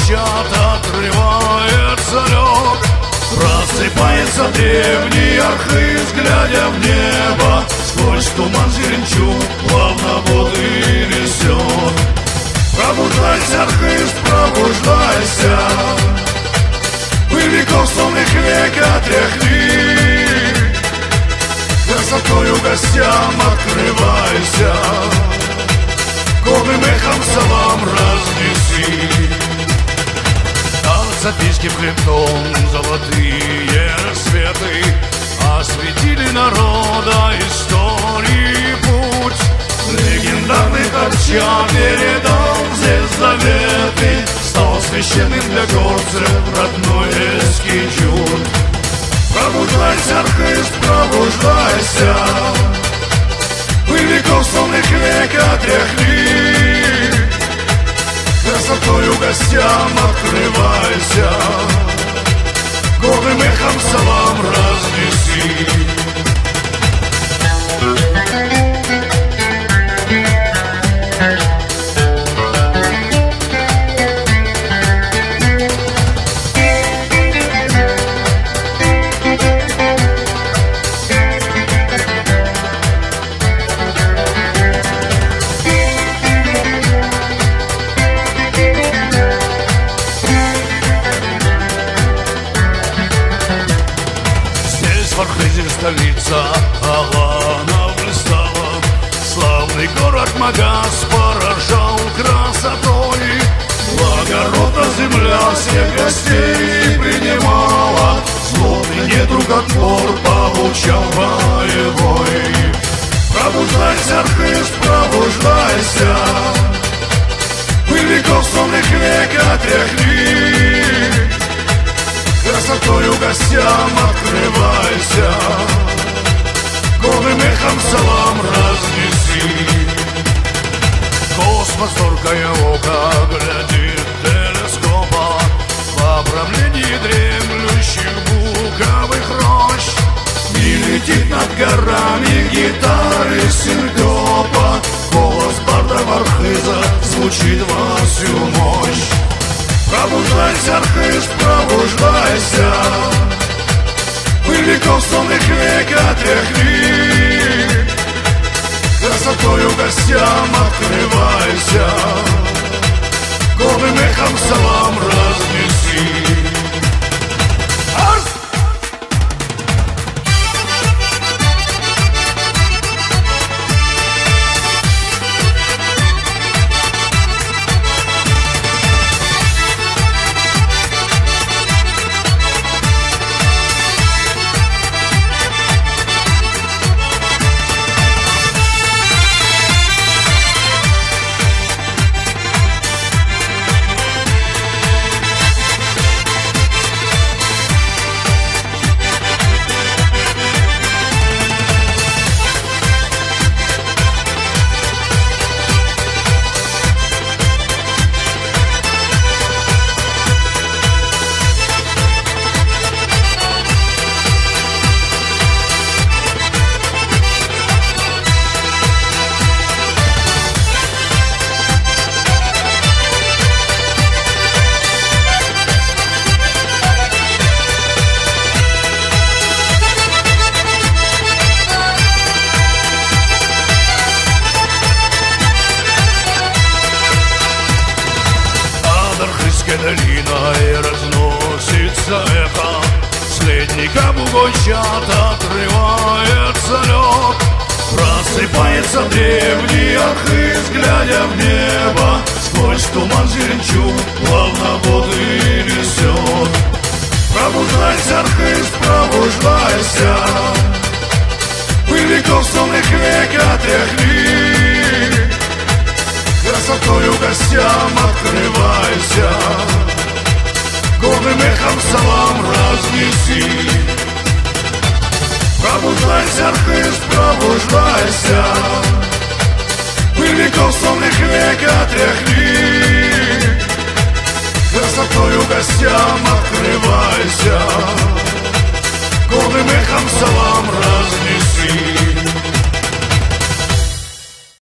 погощат, отрывается лед. Просыпается древний архыз, глядя в небо, сквозь туман зеленчук плавно воды несет. Пробуждайся, архыз, пробуждайся, пыль веков сонных век отряхни, красотою гостям открывайся, голым эхом салам разнеси. Записки хребтом золотые рассветы осветили народа истории путь. Легендарный Корчак передал здесь заветы, стал священным для горцев родной Эскиджун. Пробуждайся, архыз, пробуждайся, пыль веков сонных век отряхни, красотою гостям открывайся, голым эхом салам разнеси. В Архизе столица Алана блистала, славный город Магас поражал красотой. Благородна земля всех гостей принимала, злобный недруг отпор получал боевой. Пробуждайся, архыз, пробуждайся, пыль веков сонных век отряхни, красотою гостям открывайся, голым эхом салам разнеси. Космос зоркое око глядит телескопа в направлении дремлющих буковых рощ. И летит над горами гитары синкопа, голос барда Архиза звучит во всю мощь. Пробуждайся, архыз, пробуждайся, пыль веков сонных век отряхни, красотою гостям открывайся, голым эхом салам разнеси. Долиной разносится эхо, следникам угощат, отрывается лед. Просыпается древний архыз, глядя в небо, сквозь туман зеленчук плавно воды несет. Пробуждайся, архыз, пробуждайся, пыль веков сонных век отряхни, красотою гостям открывайся, голым эхом салам разнеси. Пробуждайся, архыз, пробуждайся, пыль веков сонных век отряхни, красотою гостям открывайся, голым эхом салам разнеси.